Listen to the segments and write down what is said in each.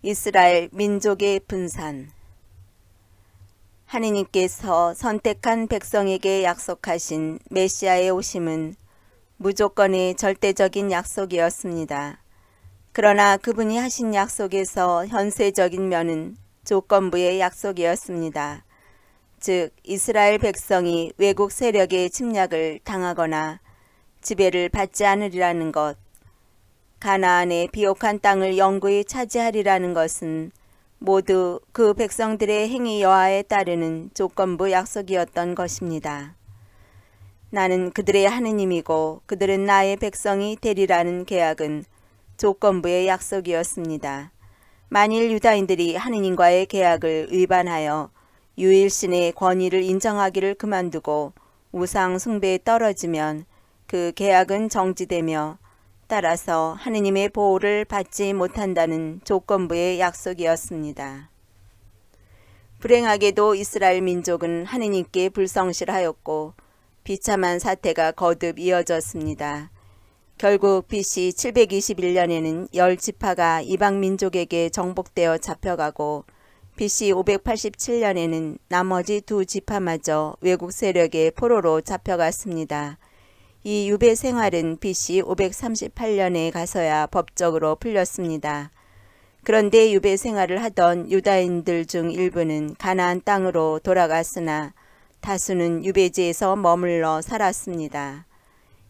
이스라엘 민족의 분산. 하느님께서 선택한 백성에게 약속하신 메시아의 오심은 무조건의 절대적인 약속이었습니다. 그러나 그분이 하신 약속에서 현세적인 면은 조건부의 약속이었습니다. 즉 이스라엘 백성이 외국 세력의 침략을 당하거나 지배를 받지 않으리라는 것, 가나안의 비옥한 땅을 영구히 차지하리라는 것은 모두 그 백성들의 행위 여하에 따르는 조건부 약속이었던 것입니다. 나는 그들의 하느님이고 그들은 나의 백성이 되리라는 계약은 조건부의 약속이었습니다. 만일 유다인들이 하느님과의 계약을 위반하여 유일신의 권위를 인정하기를 그만두고 우상 숭배에 떨어지면 그 계약은 정지되며 따라서 하느님의 보호를 받지 못한다는 조건부의 약속이었습니다. 불행하게도 이스라엘 민족은 하느님께 불성실하였고 비참한 사태가 거듭 이어졌습니다. 결국 BC 721년에는 10지파가 이방 민족에게 정복되어 잡혀가고 BC 587년에는 나머지 2지파마저 외국 세력의 포로로 잡혀갔습니다. 이 유배 생활은 BC 538년에 가서야 법적으로 풀렸습니다. 그런데 유배 생활을 하던 유다인들 중 일부는 가나안 땅으로 돌아갔으나 다수는 유배지에서 머물러 살았습니다.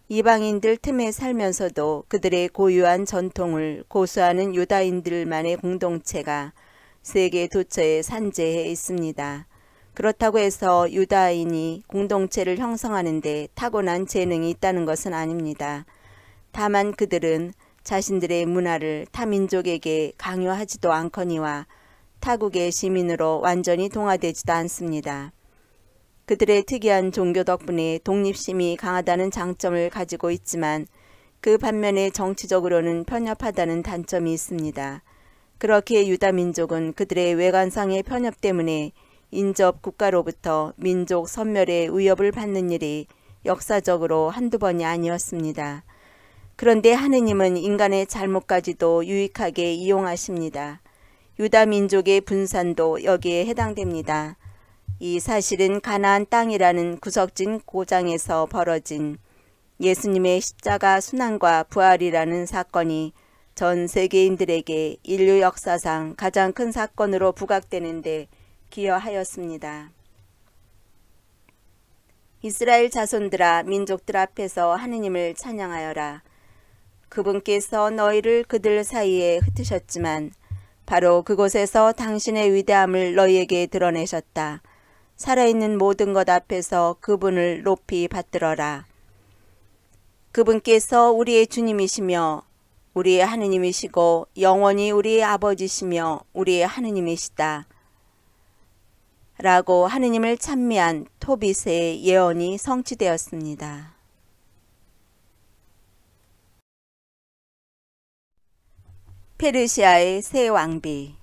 이방인들 틈에 살면서도 그들의 고유한 전통을 고수하는 유다인들만의 공동체가 세계 도처에 산재해 있습니다. 그렇다고 해서 유다인이 공동체를 형성하는 데 타고난 재능이 있다는 것은 아닙니다. 다만 그들은 자신들의 문화를 타민족에게 강요하지도 않거니와 타국의 시민으로 완전히 동화되지도 않습니다. 그들의 특이한 종교 덕분에 독립심이 강하다는 장점을 가지고 있지만 그 반면에 정치적으로는 편협하다는 단점이 있습니다. 그렇게 유다 민족은 그들의 외관상의 편협 때문에 인접 국가로부터 민족 섬멸의 위협을 받는 일이 역사적으로 한두 번이 아니었습니다. 그런데 하느님은 인간의 잘못까지도 유익하게 이용하십니다. 유다 민족의 분산도 여기에 해당됩니다. 이 사실은 가나안 땅이라는 구석진 고장에서 벌어진 예수님의 십자가 순환과 부활이라는 사건이 전 세계인들에게 인류 역사상 가장 큰 사건으로 부각되는데 기여하였습니다. 이스라엘 자손들아, 민족들 앞에서 하느님을 찬양하여라. 그분께서 너희를 그들 사이에 흩으셨지만 바로 그곳에서 당신의 위대함을 너희에게 드러내셨다. 살아있는 모든 것 앞에서 그분을 높이 받들어라. 그분께서 우리의 주님이시며 우리의 하느님이시고 영원히 우리의 아버지시며 우리의 하느님이시다. 라고 하느님을 찬미한 토빗의 예언이 성취되었습니다. 페르시아의 새 왕비.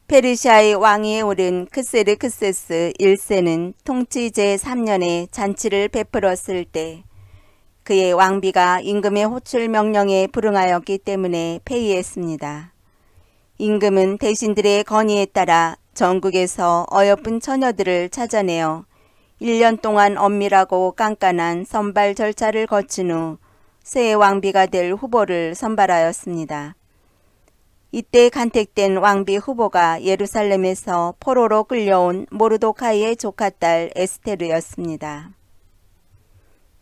페르시아의 왕위에 오른 크세르크세스 1세는 통치 제3년에 잔치를 베풀었을 때 그의 왕비가 임금의 호출 명령에 불응하였기 때문에 폐위했습니다. 임금은 대신들의 건의에 따라 전국에서 어여쁜 처녀들을 찾아내어 1년 동안 엄밀하고 깐깐한 선발 절차를 거친 후 새 왕비가 될 후보를 선발하였습니다. 이때 간택된 왕비 후보가 예루살렘에서 포로로 끌려온 모르도카이의 조카딸 에스테르였습니다.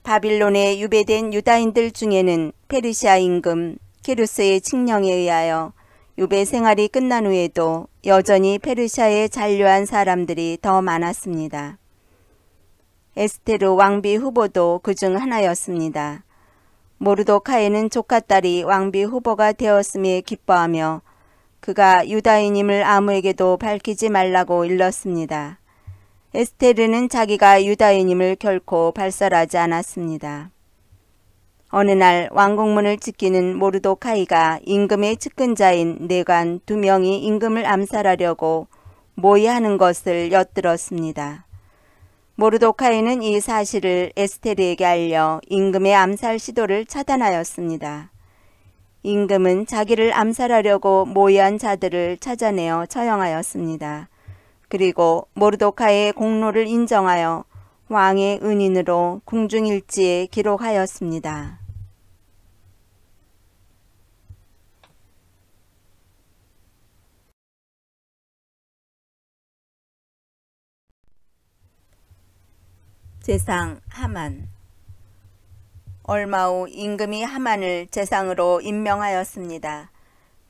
바빌론에 유배된 유다인들 중에는 페르시아 임금 키루스의 칙령에 의하여 유배 생활이 끝난 후에도 여전히 페르시아에 잔류한 사람들이 더 많았습니다. 에스테르 왕비 후보도 그중 하나였습니다. 모르도카이는 조카딸이 왕비 후보가 되었음에 기뻐하며 그가 유다인임을 아무에게도 밝히지 말라고 일렀습니다. 에스테르는 자기가 유다인임을 결코 발설하지 않았습니다. 어느 날 왕궁문을 지키는 모르도카이가 임금의 측근자인 내관 2명이 임금을 암살하려고 모의하는 것을 엿들었습니다. 모르도카이는 이 사실을 에스테르에게 알려 임금의 암살 시도를 차단하였습니다. 임금은 자기를 암살하려고 모의한 자들을 찾아내어 처형하였습니다. 그리고 모르도카의 공로를 인정하여 왕의 은인으로 궁중일지에 기록하였습니다. 제상 하만. 얼마 후 임금이 하만을 제상으로 임명하였습니다.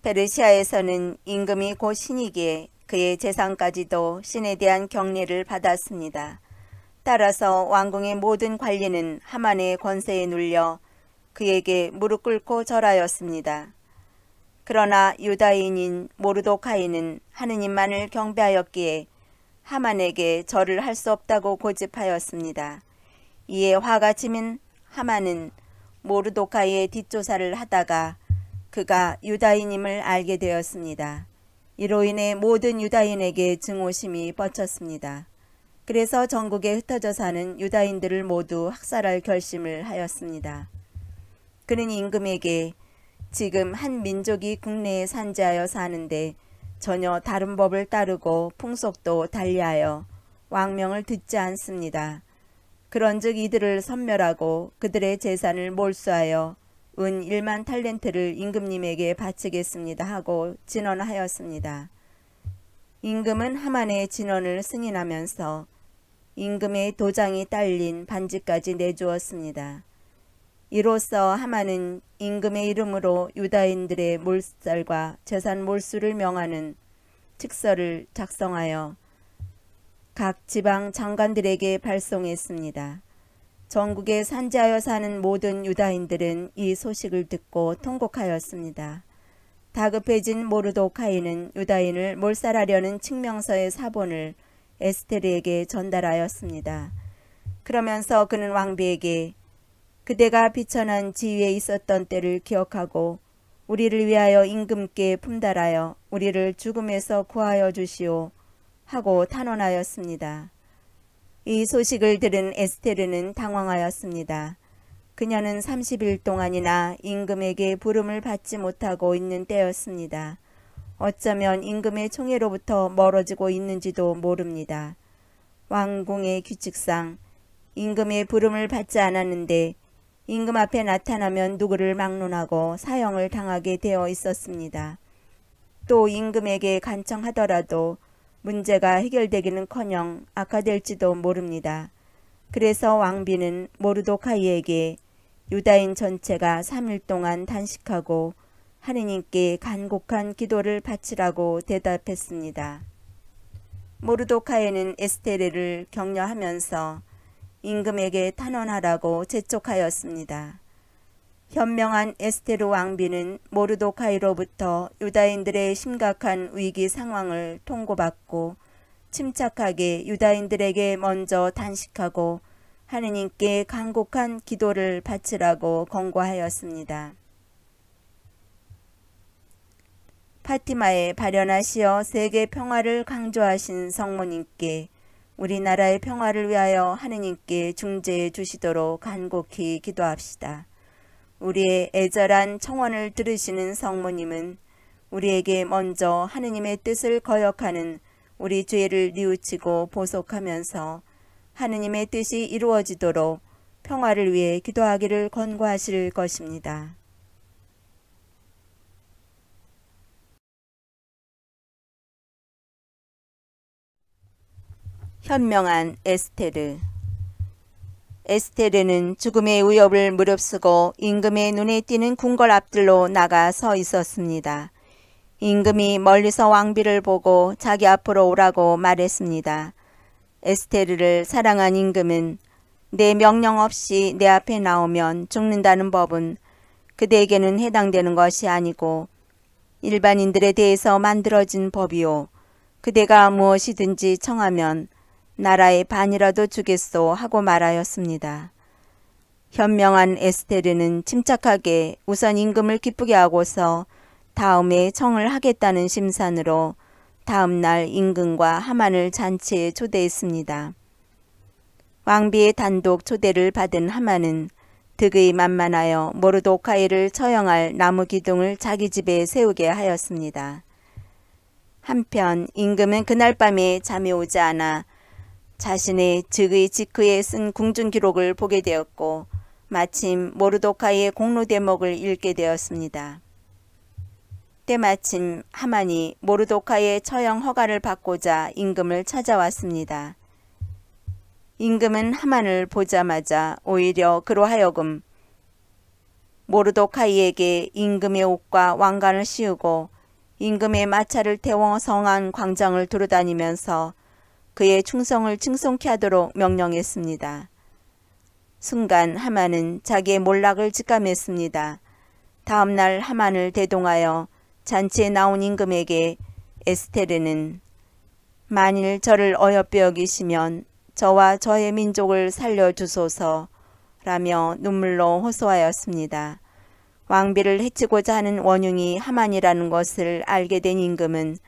페르시아에서는 임금이 곧 신이기에 그의 제상까지도 신에 대한 경례를 받았습니다. 따라서 왕궁의 모든 관리는 하만의 권세에 눌려 그에게 무릎 꿇고 절하였습니다. 그러나 유다인인 모르도카이는 하느님만을 경배하였기에 하만에게 절을 할 수 없다고 고집하였습니다. 이에 화가 치민 하만은 모르도카이의 뒷조사를 하다가 그가 유다인임을 알게 되었습니다. 이로 인해 모든 유다인에게 증오심이 뻗쳤습니다. 그래서 전국에 흩어져 사는 유다인들을 모두 학살할 결심을 하였습니다. 그는 임금에게 지금 한 민족이 국내에 산재하여 사는데 전혀 다른 법을 따르고 풍속도 달리하여 왕명을 듣지 않습니다. 그런즉 이들을 섬멸하고 그들의 재산을 몰수하여 은 1만 탈렌트를 임금님에게 바치겠습니다 하고 진언하였습니다. 임금은 하만의 진언을 승인하면서 임금의 도장이 딸린 반지까지 내주었습니다. 이로써 하만은 임금의 이름으로 유다인들의 몰살과 재산 몰수를 명하는 칙서를 작성하여 각 지방 장관들에게 발송했습니다. 전국에 산재하여 사는 모든 유다인들은 이 소식을 듣고 통곡하였습니다. 다급해진 모르도카이는 유다인을 몰살하려는 칙명서의 사본을 에스테르에게 전달하였습니다. 그러면서 그는 왕비에게 그대가 비천한 지위에 있었던 때를 기억하고 우리를 위하여 임금께 품달하여 우리를 죽음에서 구하여 주시오 하고 탄원하였습니다. 이 소식을 들은 에스테르는 당황하였습니다. 그녀는 30일 동안이나 임금에게 부름을 받지 못하고 있는 때였습니다. 어쩌면 임금의 총애로부터 멀어지고 있는지도 모릅니다. 왕궁의 규칙상 임금의 부름을 받지 않았는데 임금 앞에 나타나면 누구를 막론하고 사형을 당하게 되어 있었습니다. 또 임금에게 간청하더라도 문제가 해결되기는커녕 악화될지도 모릅니다. 그래서 왕비는 모르도카이에게 유다인 전체가 3일 동안 단식하고 하느님께 간곡한 기도를 바치라고 대답했습니다. 모르도카이는 에스테르를 격려하면서 임금에게 탄원하라고 재촉하였습니다. 현명한 에스테르 왕비는 모르도카이로부터 유다인들의 심각한 위기 상황을 통고받고 침착하게 유다인들에게 먼저 단식하고 하느님께 간곡한 기도를 바치라고 권고하였습니다. 파티마에 발현하시어 세계 평화를 강조하신 성모님께 우리나라의 평화를 위하여 하느님께 중재해 주시도록 간곡히 기도합시다. 우리의 애절한 청원을 들으시는 성모님은 우리에게 먼저 하느님의 뜻을 거역하는 우리 죄를 뉘우치고 보속하면서 하느님의 뜻이 이루어지도록 평화를 위해 기도하기를 권고하실 것입니다. 현명한 에스테르. 에스테르는 죽음의 위협을 무릅쓰고 임금의 눈에 띄는 궁궐 앞들로 나가 서 있었습니다. 임금이 멀리서 왕비를 보고 자기 앞으로 오라고 말했습니다. 에스테르를 사랑한 임금은 내 명령 없이 내 앞에 나오면 죽는다는 법은 그대에게는 해당되는 것이 아니고 일반인들에 대해서 만들어진 법이요. 그대가 무엇이든지 청하면 나라의 반이라도 주겠소 하고 말하였습니다. 현명한 에스테르는 침착하게 우선 임금을 기쁘게 하고서 다음에 청을 하겠다는 심산으로 다음날 임금과 하만을 잔치에 초대했습니다. 왕비의 단독 초대를 받은 하만은 득의 만만하여 모르도카이를 처형할 나무 기둥을 자기 집에 세우게 하였습니다. 한편 임금은 그날 밤에 잠이 오지 않아 자신의 즉의 직후에 쓴 궁중 기록을 보게 되었고 마침 모르도카이의 공로 대목을 읽게 되었습니다. 때마침 하만이 모르도카이의 처형 허가를 받고자 임금을 찾아왔습니다. 임금은 하만을 보자마자 오히려 그로 하여금 모르도카이에게 임금의 옷과 왕관을 씌우고 임금의 마차를 태워 성안 광장을 두루다니면서 그의 충성을 칭송케 하도록 명령했습니다. 순간 하만은 자기의 몰락을 직감했습니다. 다음날 하만을 대동하여 잔치에 나온 임금에게 에스테르는 만일 저를 어여삐 여기시면 저와 저의 민족을 살려주소서 라며 눈물로 호소하였습니다. 왕비를 해치고자 하는 원흉이 하만이라는 것을 알게 된 임금은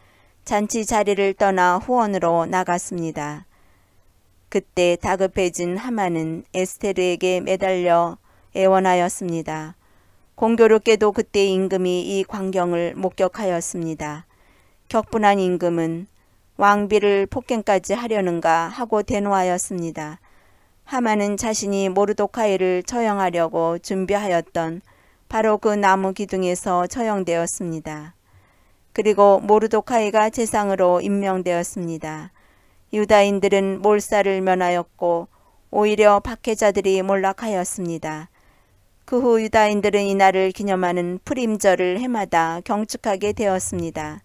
잔치 자리를 떠나 후원으로 나갔습니다. 그때 다급해진 하만은 에스테르에게 매달려 애원하였습니다. 공교롭게도 그때 임금이 이 광경을 목격하였습니다. 격분한 임금은 왕비를 폭행까지 하려는가 하고 대노하였습니다. 하만은 자신이 모르도카이를 처형하려고 준비하였던 바로 그 나무 기둥에서 처형되었습니다. 그리고 모르도카이가 제상으로 임명되었습니다. 유다인들은 몰살을 면하였고 오히려 박해자들이 몰락하였습니다. 그 후 유다인들은 이날을 기념하는 푸림절을 해마다 경축하게 되었습니다.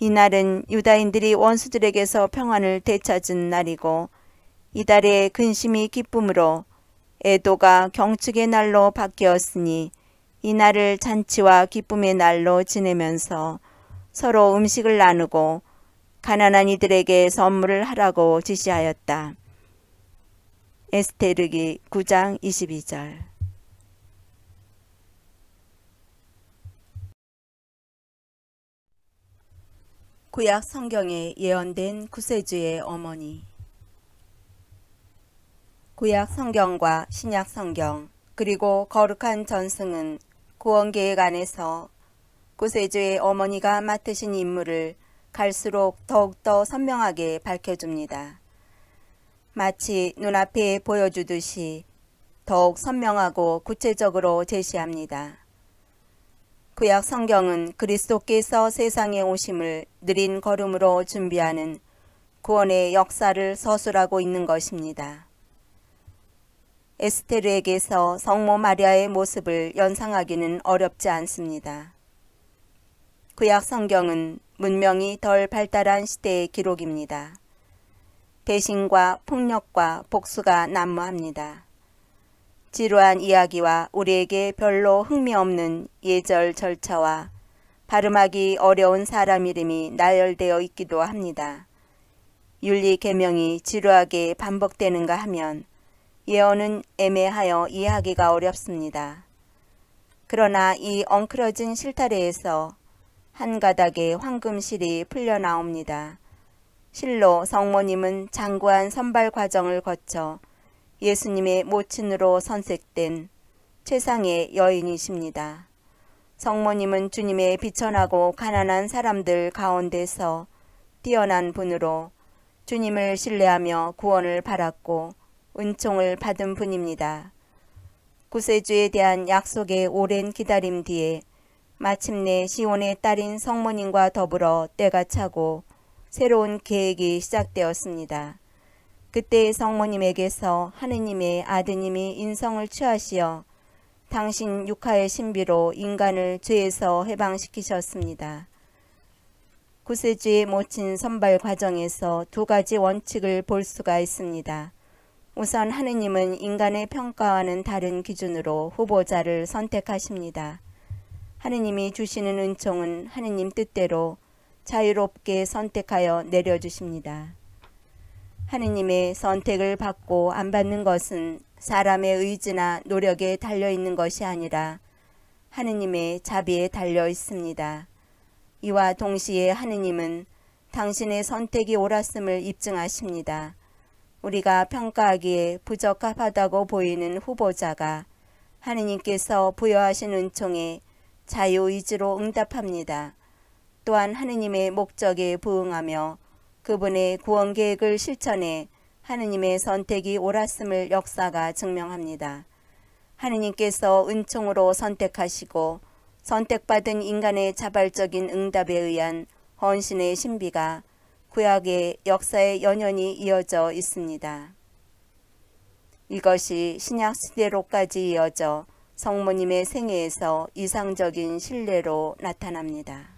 이날은 유다인들이 원수들에게서 평안을 되찾은 날이고 이달의 근심이 기쁨으로 애도가 경축의 날로 바뀌었으니 이날을 잔치와 기쁨의 날로 지내면서 서로 음식을 나누고 가난한 이들에게 선물을 하라고 지시하였다. 에스테르기 9장 22절. 구약 성경에 예언된 구세주의 어머니. 구약 성경과 신약 성경 그리고 거룩한 전승은 구원계획 안에서 구세주의 어머니가 맡으신 임무를 갈수록 더욱더 선명하게 밝혀줍니다. 마치 눈앞에 보여주듯이 더욱 선명하고 구체적으로 제시합니다. 구약 성경은 그리스도께서 세상에 오심을 느린 걸음으로 준비하는 구원의 역사를 서술하고 있는 것입니다. 에스테르에게서 성모 마리아의 모습을 연상하기는 어렵지 않습니다. 구약 성경은 문명이 덜 발달한 시대의 기록입니다. 배신과 폭력과 복수가 난무합니다. 지루한 이야기와 우리에게 별로 흥미없는 예절 절차와 발음하기 어려운 사람 이름이 나열되어 있기도 합니다. 윤리 계명이 지루하게 반복되는가 하면 예언은 애매하여 이해하기가 어렵습니다. 그러나 이 엉클어진 실타래에서 한 가닥의 황금실이 풀려나옵니다. 실로 성모님은 장구한 선발 과정을 거쳐 예수님의 모친으로 선색된 최상의 여인이십니다. 성모님은 주님의 비천하고 가난한 사람들 가운데서 뛰어난 분으로 주님을 신뢰하며 구원을 받았고 은총을 받은 분입니다. 구세주에 대한 약속의 오랜 기다림 뒤에 마침내 시온의 딸인 성모님과 더불어 때가 차고 새로운 계획이 시작되었습니다. 그때 성모님에게서 하느님의 아드님이 인성을 취하시어 당신 육하의 신비로 인간을 죄에서 해방시키셨습니다. 구세주의 모친 선발 과정에서 두 가지 원칙을 볼 수가 있습니다. 우선 하느님은 인간의 평가와는 다른 기준으로 후보자를 선택하십니다. 하느님이 주시는 은총은 하느님 뜻대로 자유롭게 선택하여 내려주십니다. 하느님의 선택을 받고 안 받는 것은 사람의 의지나 노력에 달려있는 것이 아니라 하느님의 자비에 달려 있습니다. 이와 동시에 하느님은 당신의 선택이 옳았음을 입증하십니다. 우리가 평가하기에 부적합하다고 보이는 후보자가 하느님께서 부여하신 은총에 자유의지로 응답합니다. 또한 하느님의 목적에 부응하며 그분의 구원 계획을 실천해 하느님의 선택이 옳았음을 역사가 증명합니다. 하느님께서 은총으로 선택하시고 선택받은 인간의 자발적인 응답에 의한 헌신의 신비가 구약의 역사에 연연히 이어져 있습니다. 이것이 신약 시대로까지 이어져 성모님의 생애에서 이상적인 신뢰로 나타납니다.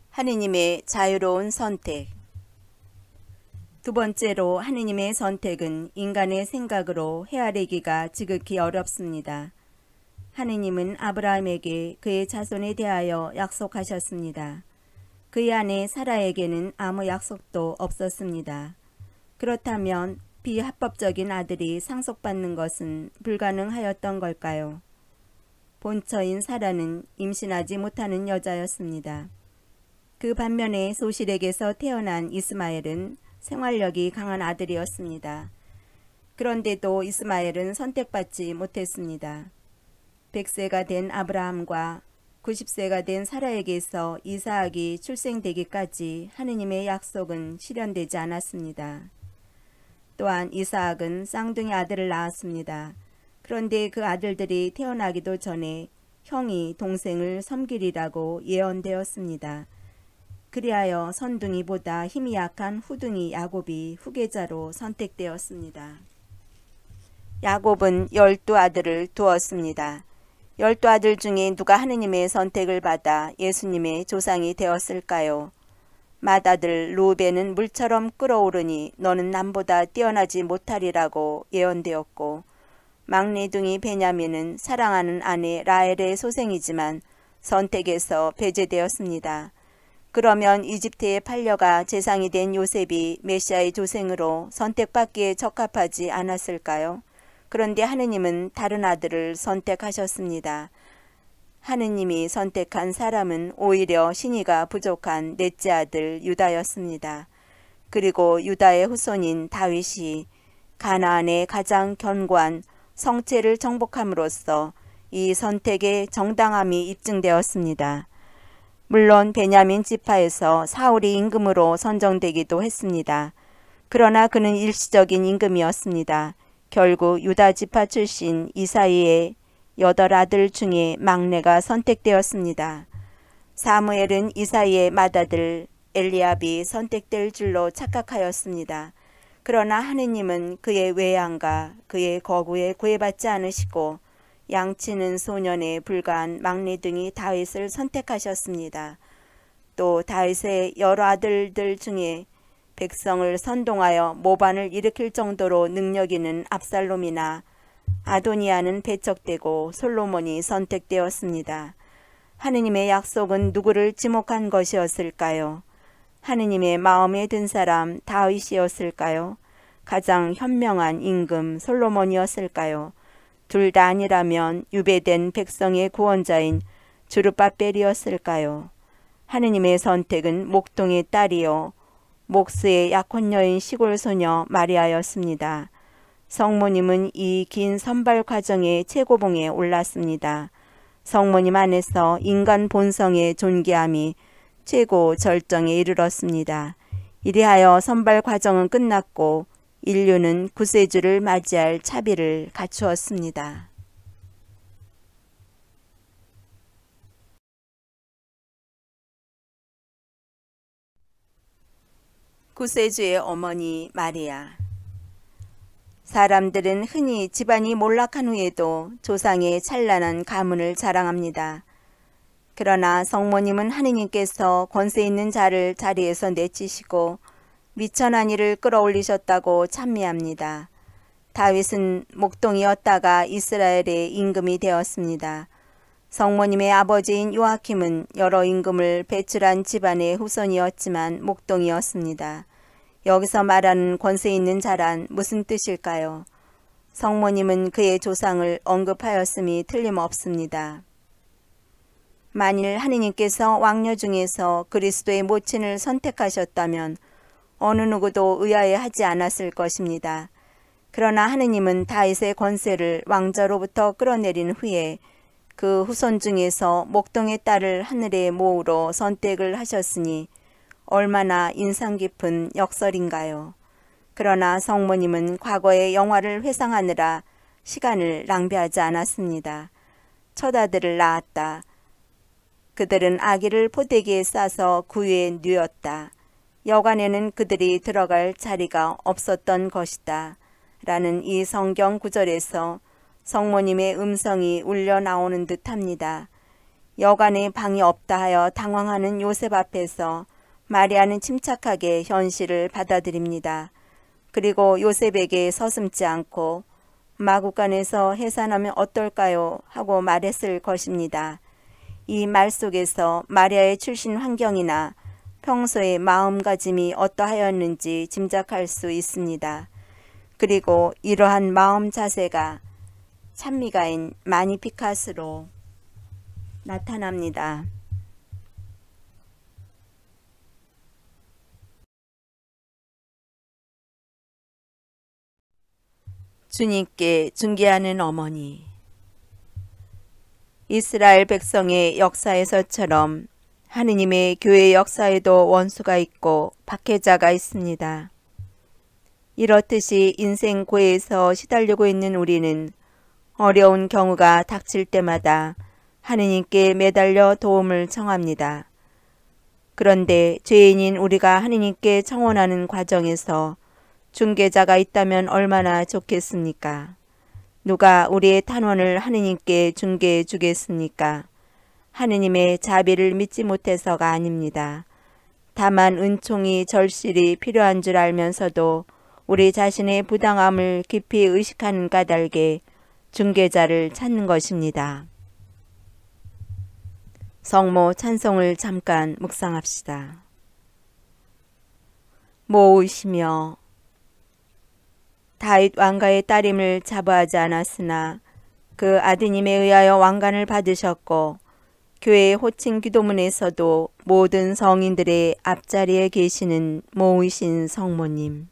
하느님의 자유로운 선택. 두 번째로 하느님의 선택은 인간의 생각으로 헤아리기가 지극히 어렵습니다. 하느님은 아브라함에게 그의 자손에 대하여 약속하셨습니다. 그의 아내 사라에게는 아무 약속도 없었습니다. 그렇다면 비합법적인 아들이 상속받는 것은 불가능하였던 걸까요? 본처인 사라는 임신하지 못하는 여자였습니다. 그 반면에 소실에게서 태어난 이스마엘은 생활력이 강한 아들이었습니다. 그런데도 이스마엘은 선택받지 못했습니다. 100세가 된 아브라함과 90세가 된 사라에게서 이사학이 출생되기까지 하느님의 약속은 실현되지 않았습니다. 또한 이사학은 쌍둥이 아들을 낳았습니다. 그런데 그 아들들이 태어나기도 전에 형이 동생을 섬기리라고 예언되었습니다. 그리하여 선둥이보다 힘이 약한 후둥이 야곱이 후계자로 선택되었습니다. 야곱은 12아들을 두었습니다. 12아들 중에 누가 하느님의 선택을 받아 예수님의 조상이 되었을까요? 맏아들 루벤은 물처럼 끓어오르니 너는 남보다 뛰어나지 못하리라고 예언되었고, 막내둥이 베냐민은 사랑하는 아내 라헬의 소생이지만 선택에서 배제되었습니다. 그러면 이집트에 팔려가 제상이 된 요셉이 메시아의 조생으로 선택받기에 적합하지 않았을까요? 그런데 하느님은 다른 아들을 선택하셨습니다. 하느님이 선택한 사람은 오히려 신의가 부족한 넷째 아들 유다였습니다. 그리고 유다의 후손인 다윗이 가나안의 가장 견고한 성체를 정복함으로써 이 선택의 정당함이 입증되었습니다. 물론 베냐민 지파에서 사울이 임금으로 선정되기도 했습니다. 그러나 그는 일시적인 임금이었습니다. 결국 유다 지파 출신 이사이의 8아들 중에 막내가 선택되었습니다. 사무엘은 이사이의 맏아들 엘리압이 선택될 줄로 착각하였습니다. 그러나 하느님은 그의 외양과 그의 거구에 구애받지 않으시고 양치는 소년에 불과한 막내둥이 다윗을 선택하셨습니다. 또 다윗의 여러 아들들 중에 백성을 선동하여 모반을 일으킬 정도로 능력 있는 압살롬이나 아도니아는 배척되고 솔로몬이 선택되었습니다. 하느님의 약속은 누구를 지목한 것이었을까요? 하느님의 마음에 든 사람 다윗이었을까요? 가장 현명한 임금 솔로몬이었을까요? 둘 다 아니라면 유배된 백성의 구원자인 주르바벨이었을까요? 하느님의 선택은 목동의 딸이요 목수의 약혼녀인 시골 소녀 마리아였습니다. 성모님은 이 긴 선발 과정의 최고봉에 올랐습니다. 성모님 안에서 인간 본성의 존귀함이 최고 절정에 이르렀습니다. 이리하여 선발 과정은 끝났고 인류는 구세주를 맞이할 차비를 갖추었습니다. 구세주의 어머니 마리아. 사람들은 흔히 집안이 몰락한 후에도 조상의 찬란한 가문을 자랑합니다. 그러나 성모님은 하느님께서 권세 있는 자를 자리에서 내치시고 미천한 이를 끌어올리셨다고 찬미합니다. 다윗은 목동이었다가 이스라엘의 임금이 되었습니다. 성모님의 아버지인 요아킴은 여러 임금을 배출한 집안의 후손이었지만 목동이었습니다. 여기서 말하는 권세 있는 자란 무슨 뜻일까요? 성모님은 그의 조상을 언급하였음이 틀림없습니다. 만일 하느님께서 왕녀 중에서 그리스도의 모친을 선택하셨다면 어느 누구도 의아해하지 않았을 것입니다. 그러나 하느님은 다윗의 권세를 왕자로부터 끌어내린 후에 그 후손 중에서 목동의 딸을 하늘의 모후로 선택을 하셨으니 얼마나 인상 깊은 역설인가요. 그러나 성모님은 과거의 영화를 회상하느라 시간을 낭비하지 않았습니다. 첫 아들을 낳았다. 그들은 아기를 포대기에 싸서 구유에 뉘었다. 여관에는 그들이 들어갈 자리가 없었던 것이다. 라는 이 성경 구절에서 성모님의 음성이 울려 나오는 듯합니다. 여관에 방이 없다 하여 당황하는 요셉 앞에서 마리아는 침착하게 현실을 받아들입니다. 그리고 요셉에게 서슴지 않고 마구간에서 해산하면 어떨까요? 하고 말했을 것입니다. 이 말 속에서 마리아의 출신 환경이나 평소의 마음가짐이 어떠하였는지 짐작할 수 있습니다. 그리고 이러한 마음 자세가 찬미가인 마니피카스로 나타납니다. 주님께 중개하는 어머니. 이스라엘 백성의 역사에서처럼 하느님의 교회 역사에도 원수가 있고 박해자가 있습니다. 이렇듯이 인생 고에서 시달리고 있는 우리는 어려운 경우가 닥칠 때마다 하느님께 매달려 도움을 청합니다. 그런데 죄인인 우리가 하느님께 청원하는 과정에서 중개자가 있다면 얼마나 좋겠습니까? 누가 우리의 탄원을 하느님께 중개해 주겠습니까? 하느님의 자비를 믿지 못해서가 아닙니다. 다만 은총이 절실히 필요한 줄 알면서도 우리 자신의 부당함을 깊이 의식하는 까닭에 중개자를 찾는 것입니다. 성모 찬송을 잠깐 묵상합시다. 모으시며 다윗 왕가의 따림을 자부하지 않았으나 그 아드님에 의하여 왕관을 받으셨고 교회의 호칭 기도문에서도 모든 성인들의 앞자리에 계시는 모으신 성모님.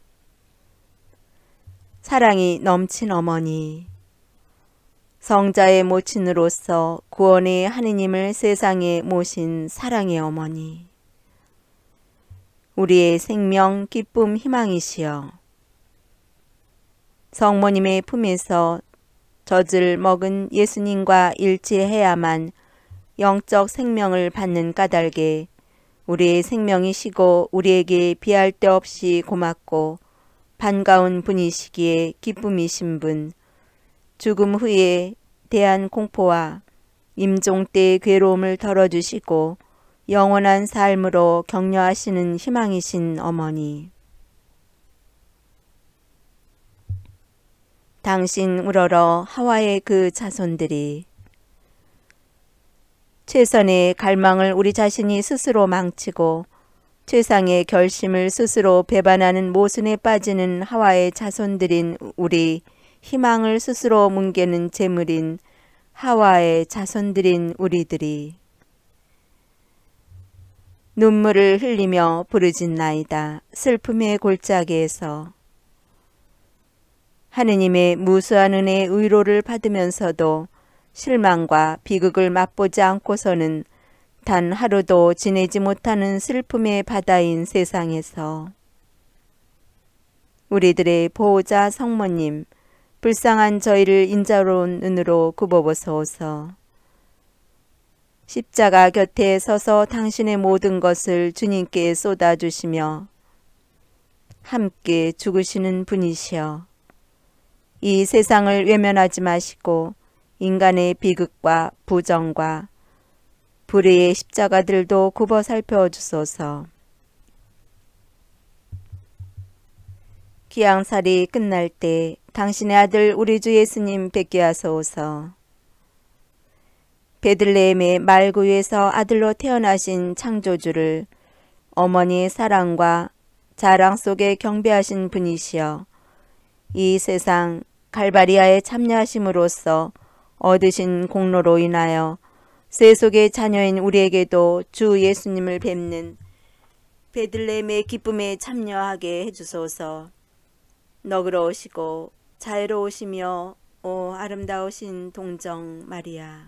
사랑이 넘친 어머니. 성자의 모친으로서 구원의 하느님을 세상에 모신 사랑의 어머니. 우리의 생명, 기쁨, 희망이시여. 성모님의 품에서 젖을 먹은 예수님과 일치해야만 영적 생명을 받는 까닭에 우리의 생명이시고 우리에게 비할 데 없이 고맙고 반가운 분이시기에 기쁨이신 분, 죽음 후에 대한 공포와 임종 때의 괴로움을 덜어주시고 영원한 삶으로 격려하시는 희망이신 어머니. 당신 우러러 하와의 그 자손들이 최선의 갈망을 우리 자신이 스스로 망치고 최상의 결심을 스스로 배반하는 모순에 빠지는 하와의 자손들인 우리, 희망을 스스로 뭉개는 재물인 하와의 자손들인 우리들이 눈물을 흘리며 부르짖나이다. 슬픔의 골짜기에서 하느님의 무수한 은혜의 의로를 받으면서도 실망과 비극을 맛보지 않고서는 단 하루도 지내지 못하는 슬픔의 바다인 세상에서 우리들의 보호자 성모님, 불쌍한 저희를 인자로운 눈으로 굽어보소서. 십자가 곁에 서서 당신의 모든 것을 주님께 쏟아주시며 함께 죽으시는 분이시여. 이 세상을 외면하지 마시고 인간의 비극과 부정과 불의의 십자가들도 굽어 살펴주소서. 기양살이 끝날 때 당신의 아들 우리 주 예수님 뵙게 하소서. 베들레헴의 말구유에서 아들로 태어나신 창조주를 어머니의 사랑과 자랑 속에 경배하신 분이시여. 이 세상 갈바리아에 참여하심으로써 얻으신 공로로 인하여 세속의 자녀인 우리에게도 주 예수님을 뵙는 베들레헴의 기쁨에 참여하게 해주소서. 너그러우시고 자애로우시며 오 아름다우신 동정 마리아,